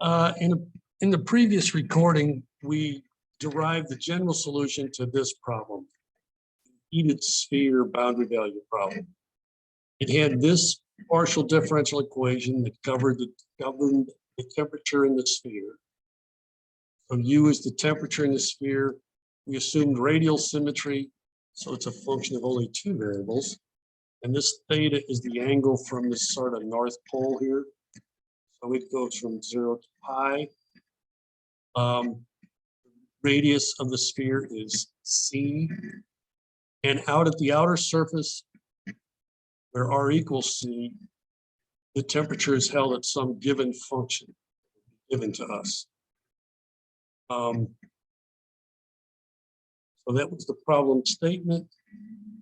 In the previous recording, we derived the general solution to this problem, heated sphere boundary value problem. It had this partial differential equation that governed the temperature in the sphere. So U is the temperature in the sphere. We assumed radial symmetry, so it's a function of only two variables. And this theta is the angle from this sort of north pole here. So it goes from 0 to pi. Radius of the sphere is C. And out at the outer surface, where R equals C, the temperature is held at some given function given to us. So that was the problem statement.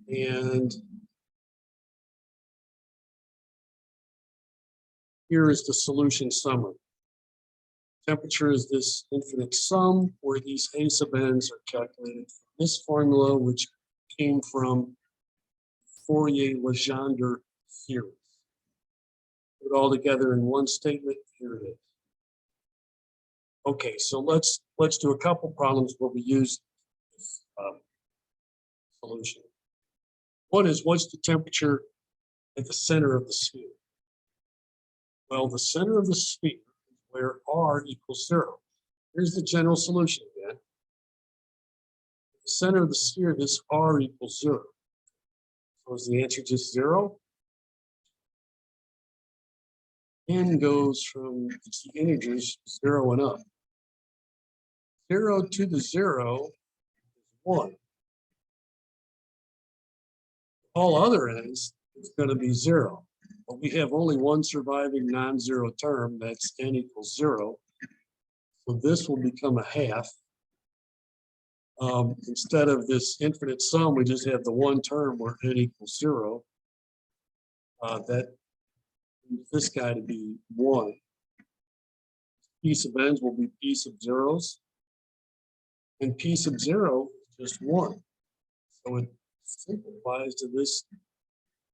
And here is the solution summary. Temperature is this infinite sum where these a sub n's are calculated from this formula, which came from Fourier-Legendre series. Put it all together in one statement. Here it is. Okay, so let's do a couple problems where we use this solution. One is, what's the temperature at the center of the sphere? Well, the center of the sphere is where R equals 0. Here's the general solution again. At the center of the sphere, this R equals 0. So is the answer just 0? N goes from the integers 0 and up. 0 to the 0 is 1. All other n's is going to be 0. But we have only one surviving non-zero term, that's n equals 0. So this will become a half. Instead of this infinite sum, we just have the one term where n equals 0. That means this guy to be 1. P sub n's will be P sub zeros. And P sub 0 is just 1. So it simplifies to this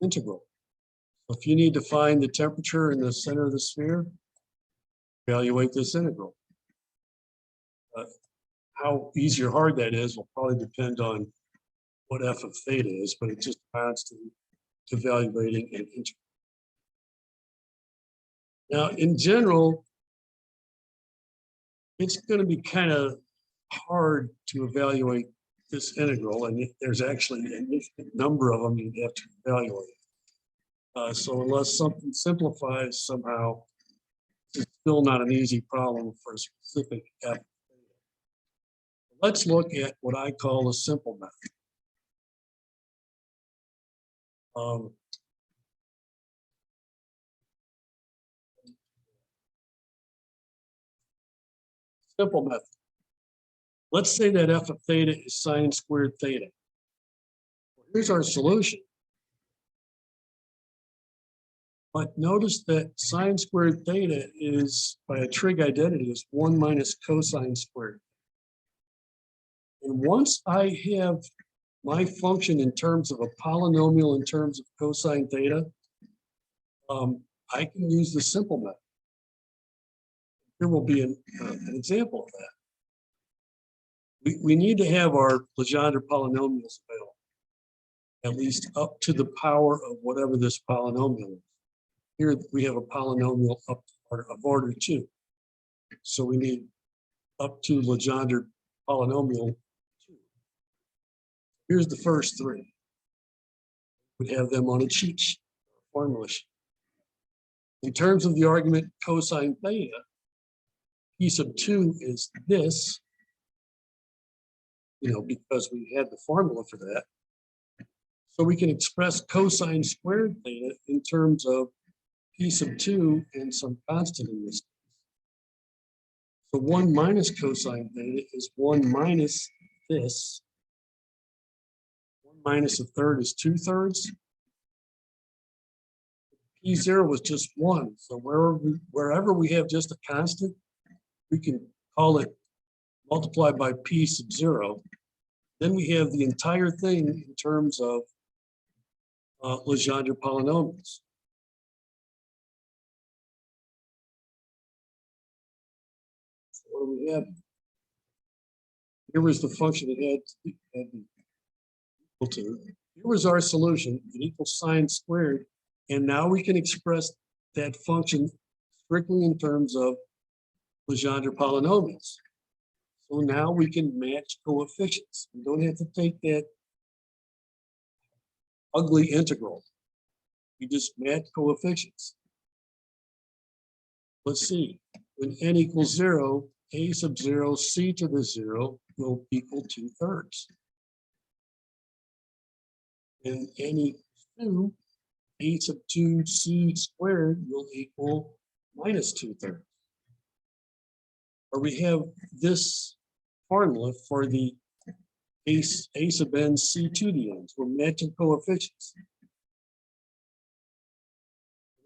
integral. So if you need to find the temperature in the center of the sphere, evaluate this integral. How easy or hard that is will probably depend on what f of theta is, but it just amounts to evaluating an integral. Now, in general, it's going to be kind of hard to evaluate this integral, and there's actually a number of them you have to evaluate. So unless something simplifies somehow, it's still not an easy problem for a specific f. Let's look at what I call a simple method. Simple method. Let's say that f of theta is sine squared theta. Here's our solution. But notice that sine squared theta is, by a trig identity, is 1 minus cosine squared. And once I have my function in terms of a polynomial in terms of cosine theta, I can use the simple method. Here will be an example of that. We need to have our Legendre polynomials available, at least up to the power of whatever this polynomial is. Here we have a polynomial up of order 2. So we need up to Legendre polynomial 2. Here's the first 3. We'd have them on a cheat sheet, formula sheet. In terms of the argument cosine theta, P sub 2 is this, because we had the formula for that. So we can express cosine squared theta in terms of P sub 2 and some constant in this case. So 1 minus cosine theta is 1 minus this. 1 minus a third is 2/3. P0 was just 1. So wherever we have just a constant, we can call it multiplied by P sub 0. Then we have the entire thing in terms of Legendre polynomials. What do we have? Here was the function it had to be equal to. Here was our solution, it equals sine squared. And now we can express that function strictly in terms of Legendre polynomials. So now we can match coefficients. We don't have to take that ugly integral. We just match coefficients. Let's see, when n equals 0, a sub 0, c to the 0 will equal 2/3. And n equals 2, a sub 2, c squared will equal minus 2/3. Or we have this formula for the a sub n, c to the n. We're matching coefficients.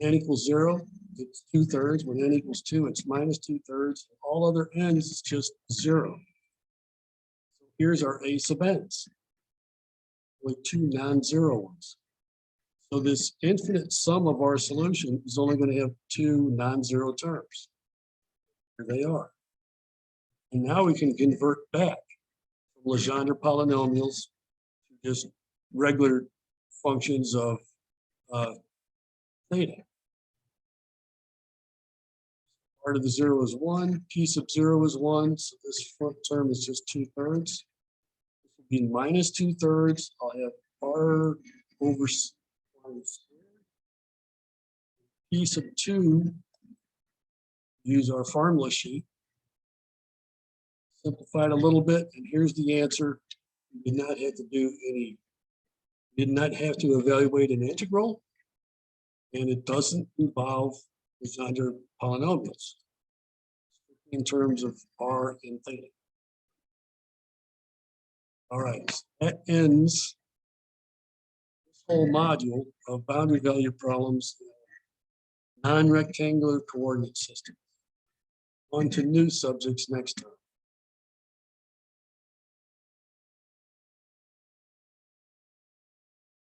N equals 0, it's 2/3. When n equals 2, it's minus 2/3. All other n's is just 0. So here's our a sub n's with two non-zero ones. So this infinite sum of our solution is only going to have two non-zero terms. Here they are. And now we can convert back from Legendre polynomials to just regular functions of theta. Part of the 0 is 1, p sub 0 is 1, so this front term is just 2/3. This will be minus 2/3. I'll have r over p sub 2, use our formula sheet. Simplified a little bit, and here's the answer. You did not have to do any, did not have to evaluate an integral, and it doesn't involve Legendre polynomials in terms of r and theta. All right, that ends this whole module of boundary value problems in non-rectangular coordinate systems. On to new subjects next time.